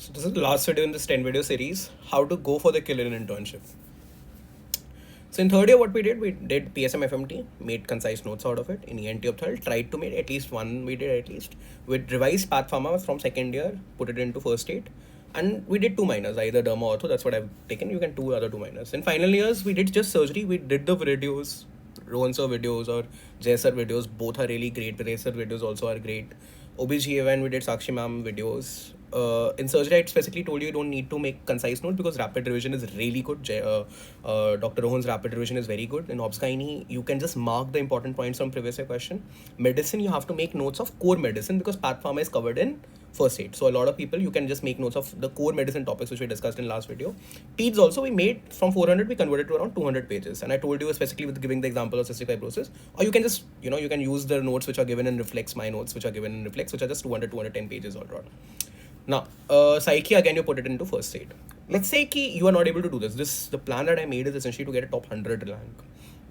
So this is the last video in this 10 video series, how to go for the kill in internship. So in third year, what we did PSM FMT, made concise notes out of it. In ENT opthal, tried to make at least one, we did at least. With revised path pharma from second year, put it into first aid. And we did 2 minors, either derma or ortho, that's what I've taken. You can do other 2 minors. In final years, we did just surgery. We did the videos, Rohan sir videos or Jay sir videos. Both are really great. Ray sir videos also are great. OBGYN, we did Sakshi ma'am videos. In surgery, I specifically told you don't need to make concise notes because rapid revision is really good. Dr. Rohan's rapid revision is very good. In obs-gynae, you can just mark the important points from previous year question. Medicine, you have to make notes of core medicine because path pharma is covered in first aid. So a lot of people, you can just make notes of the core medicine topics which we discussed in last video. Peds also, we made from 400, we converted to around 200 pages. And I told you specifically with giving the example of cystic fibrosis, or you can just, you can use the notes which are given in Reflex, my notes which are given in Reflex, which are just 210 pages all around. Now, psyche, again, you put it into first aid. Let's say you are not able to do this. The plan that I made is essentially to get a top 100 rank.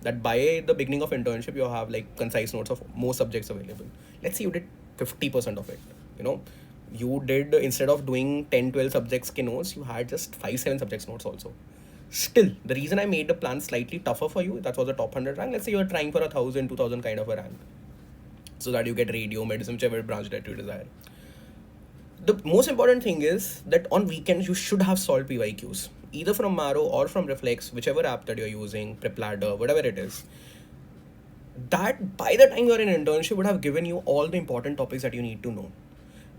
That by the beginning of internship, you have like concise notes of most subjects available. Let's say you did 50% of it. You did, instead of doing 10-12 subjects ke notes, you had just 5-7 subjects notes also. Still, the reason I made the plan slightly tougher for you, that was the top 100 rank. Let's say you're trying for 1,000, 2,000 kind of a rank, so that you get radio, medicine, whichever branch that you desire. The most important thing is that on weekends, you should have solved PYQs, either from Maro or from Reflex, whichever app that you're using, PrepLadder, whatever it is. That by the time you're in internship would have given you all the important topics that you need to know.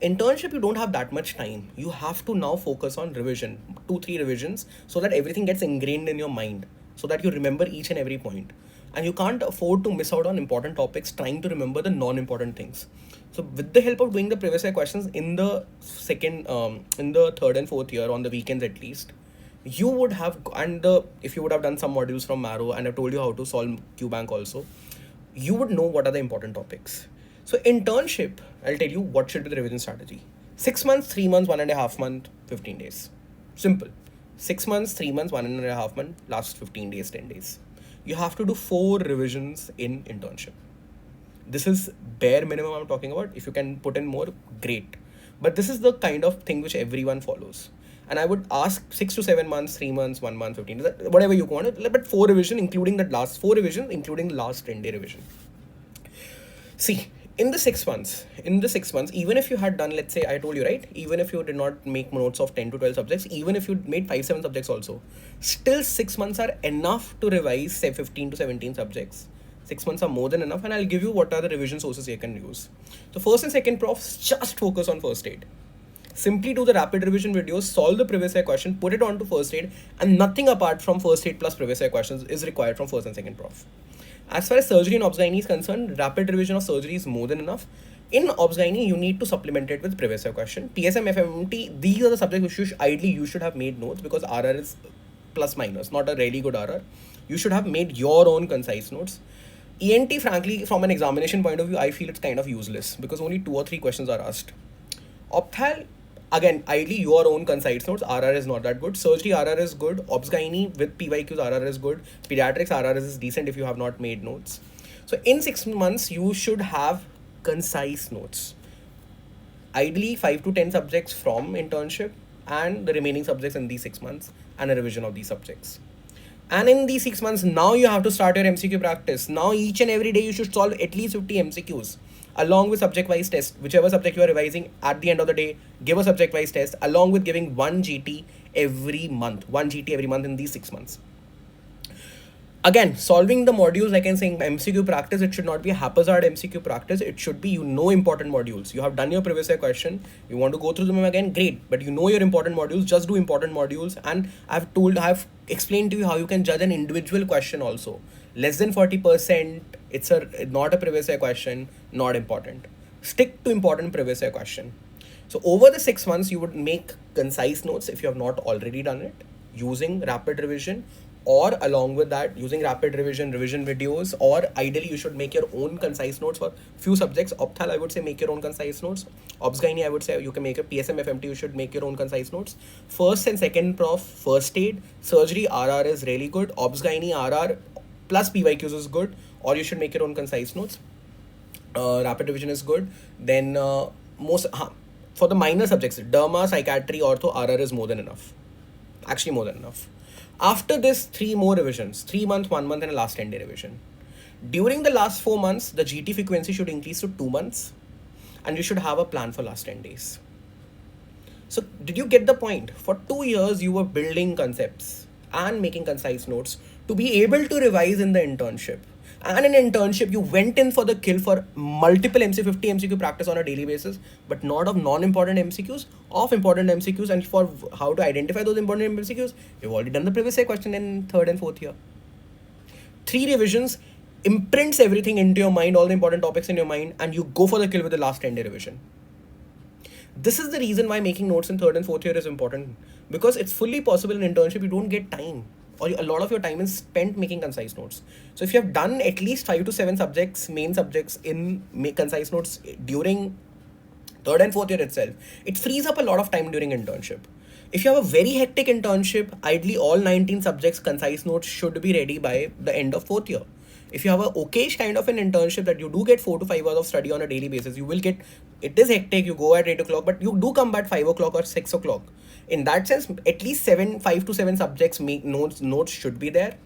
Internship, you don't have that much time. You have to now focus on revision, 2-3 revisions, so that everything gets ingrained in your mind, so that you remember each and every point. And you can't afford to miss out on important topics trying to remember the non-important things. So with the help of doing the previous year questions in the third and fourth year on the weekends at least, you would have, if you would have done some modules from Maro and I've told you how to solve Qbank also, you would know what are the important topics. So internship, I'll tell you what should be the revision strategy. 6 months, 3 months, 1.5 months, 15 days. Simple. 6 months, 3 months, 1.5 months, last 15 days, 10 days. You have to do 4 revisions in internship. This is bare minimum I'm talking about. If you can put in more, great. But this is the kind of thing which everyone follows. And I would ask 6 to 7 months, 3 months, 1 month, 15 days, whatever you want. But 4 revision, including the last 4 revisions, including the last 10-day revision. See, in the 6 months, even if you had done, let's say, I told you, right? Even if you did not make notes of 10 to 12 subjects, even if you made 5-7 subjects also, still 6 months are enough to revise, say, 15 to 17 subjects. 6 months are more than enough, and I'll give you what are the revision sources you can use. So first and second profs, just focus on first aid. Simply do the rapid revision videos, solve the previous year question, put it onto first aid, and nothing apart from first aid plus previous year questions is required from first and second prof. As far as surgery and obs-gynae is concerned, rapid revision of surgery is more than enough. In obs-gynae, you need to supplement it with previous year question. PSM, FMT, these are the subjects which you should have made notes because RR is plus minus, not a really good RR. You should have made your own concise notes. ENT, frankly, from an examination point of view, I feel it's kind of useless because only 2 or 3 questions are asked. Ophthal, again, ideally your own concise notes. RR is not that good. Surgery RR is good. Obs-gynae with PYQs RR is good. Pediatrics RR is decent if you have not made notes. So in 6 months, you should have concise notes. Ideally 5 to 10 subjects from internship and the remaining subjects in these 6 months and a revision of these subjects. And in these 6 months, now you have to start your MCQ practice. Now each and every day you should solve at least 50 MCQs along with subject-wise test. Whichever subject you are revising, at the end of the day, give a subject-wise test along with giving 1 GT every month. 1 GT every month in these 6 months. Again, solving the modules, like I'm saying, MCQ practice, it should not be a haphazard MCQ practice. It should be, important modules. You have done your previous year question. You want to go through them again, great. But you know your important modules, just do important modules. And I've explained to you how you can judge an individual question also. Less than 40%, it's not a previous year question, not important. Stick to important previous year question. So over the 6 months, you would make concise notes if you have not already done it using rapid revision, or along with that using rapid revision videos, or ideally you should make your own concise notes for few subjects. Ophthal, I would say make your own concise notes. Obs-gynae, I would say you can make a PSM FMT, you should make your own concise notes. First and second prof, first aid. Surgery RR is really good. Obs-gynae RR plus PYQs is good, or you should make your own concise notes. Rapid revision is good. Then for the minor subjects, derma, psychiatry, ortho, RR is more than enough. Actually, more than enough. After this, 3 more revisions, 3 months, 1 month, and a last 10-day revision. During the last 4 months, the GT frequency should increase to 2 months, and you should have a plan for last 10 days. So did you get the point? For 2 years, you were building concepts and making concise notes to be able to revise in the internship. And in internship, you went in for the kill for multiple 50 MCQ practice on a daily basis, but not of non-important MCQs, of important MCQs. And for how to identify those important MCQs, you've already done the previous year question in 3rd and 4th year. 3 revisions imprints everything into your mind, all the important topics in your mind, and you go for the kill with the last 10-day revision. This is the reason why making notes in 3rd and 4th year is important, because it's fully possible in internship you don't get time, or a lot of your time is spent making concise notes. So if you have done at least 5 to 7 subjects, main subjects in concise notes during 3rd and 4th year itself, it frees up a lot of time during internship. If you have a very hectic internship, ideally all 19 subjects concise notes should be ready by the end of 4th year. If you have a okayish kind of an internship that you do get 4 to 5 hours of study on a daily basis, you will get, it is hectic, you go at 8 o'clock, but you do come back 5 o'clock or 6 o'clock. In that sense, at least 5 to 7 subjects make notes should be there.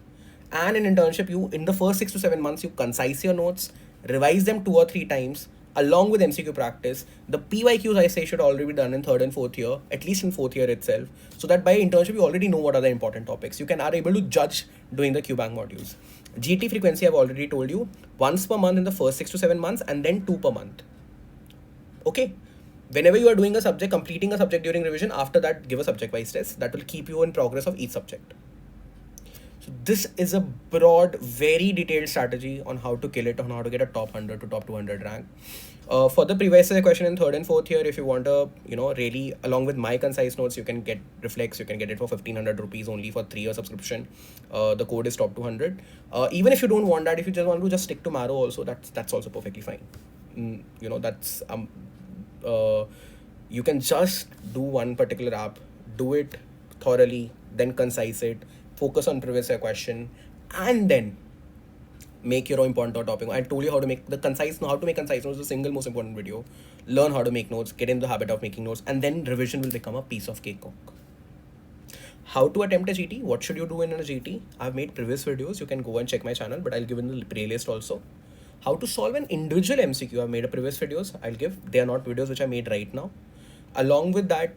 And in internship, you, in the first 6 to 7 months, you concise your notes, revise them 2 or 3 times, along with MCQ practice. The PYQs, I say, should already be done in 3rd and 4th year, at least in 4th year itself, so that by internship, you already know what are the important topics. You are able to judge doing the Qbank modules. GT frequency, I've already told you, once per month in the first 6 to 7 months, and then 2 per month. Okay. Whenever you are doing a subject, completing a subject during revision, after that, give a subject-wise test. That will keep you in progress of each subject. So this is a broad, very detailed strategy on how to kill it, on how to get a top 100 to top 200 rank. For the previous year question in 3rd and 4th year, if you want to, really, along with my concise notes, you can get Reflex. You can get it for 1500 rupees only for 3-year subscription. The code is top 200. Even if you don't want that, if you just want to just stick to Marrow also, that's also perfectly fine. That's you can just do one particular app, do it thoroughly, then concise it, focus on previous year question, and then make your own important topic. I told you how to make concise notes, the single most important video. Learn how to make notes, get in the habit of making notes, and then revision will become a piece of cake. How to attempt a GT? What should you do in a GT? I've made previous videos. You can go and check my channel, but I'll give in the playlist also. How to solve an individual MCQ? I've made a previous videos. I'll give. They are not videos which I made right now. Along with that,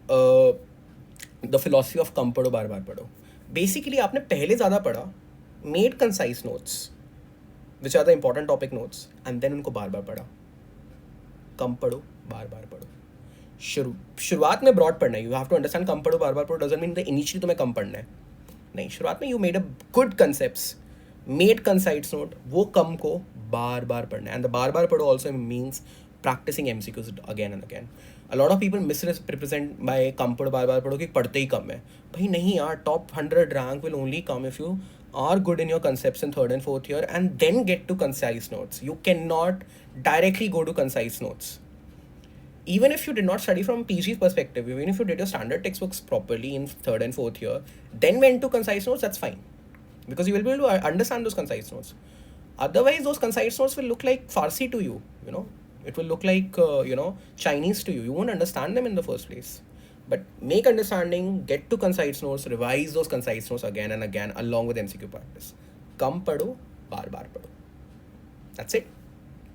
the philosophy of कम पढ़ो बार बार पढ़ो. Basically, आपने पहले ज़्यादा पढ़ा, made concise notes, which are the important topic notes, and then उनको बार बार पढ़ा. कम पढ़ो बार बार पढ़ो. शुरुआत में broad पढ़ना है. You have to understand कम पढ़ो बार बार पढ़ो doesn't mean that initially तुम्हें कम पढ़ना है. नहीं, शुरुआत में you made a good concepts, made concise note, वो कम को बार बार पढ़ना है. And the बार बार पढ़ो also means practicing MCQs again and again. A lot of people misrepresent by कम पढ़ो बार बार पढ़ो कि पढ़ते ही कम है. भाई नहीं यार, top 100 rank will only come if you are good in your concepts in 3rd and 4th year and then get to concise notes. You cannot directly go to concise notes. Even if you did not study from PG's perspective, even if you did your standard textbooks properly in 3rd and 4th year, then went to concise notes, that's fine. Because you will be able to understand those concise notes. Otherwise, those concise notes will look like Farsi to you, It will look like, Chinese to you. You won't understand them in the first place. But make understanding, get to concise notes, revise those concise notes again and again along with MCQ practice. Kam padho, bar bar padho. That's it.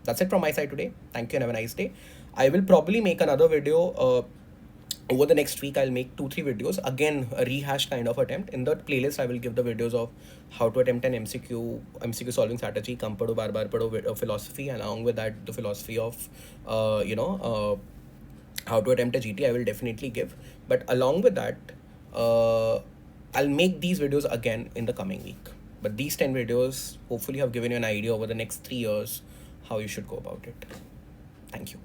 That's it from my side today. Thank you and have a nice day. I will probably make another video over the next week. I'll make 2-3 videos. Again, a rehash kind of attempt. In the playlist, I will give the videos of how to attempt an MCQ solving strategy, kam padho, bar bar padho philosophy, and along with that, the philosophy of, how to attempt a GT, I will definitely give. But along with that, I'll make these videos again in the coming week. But these 10 videos hopefully have given you an idea over the next 3 years how you should go about it. Thank you.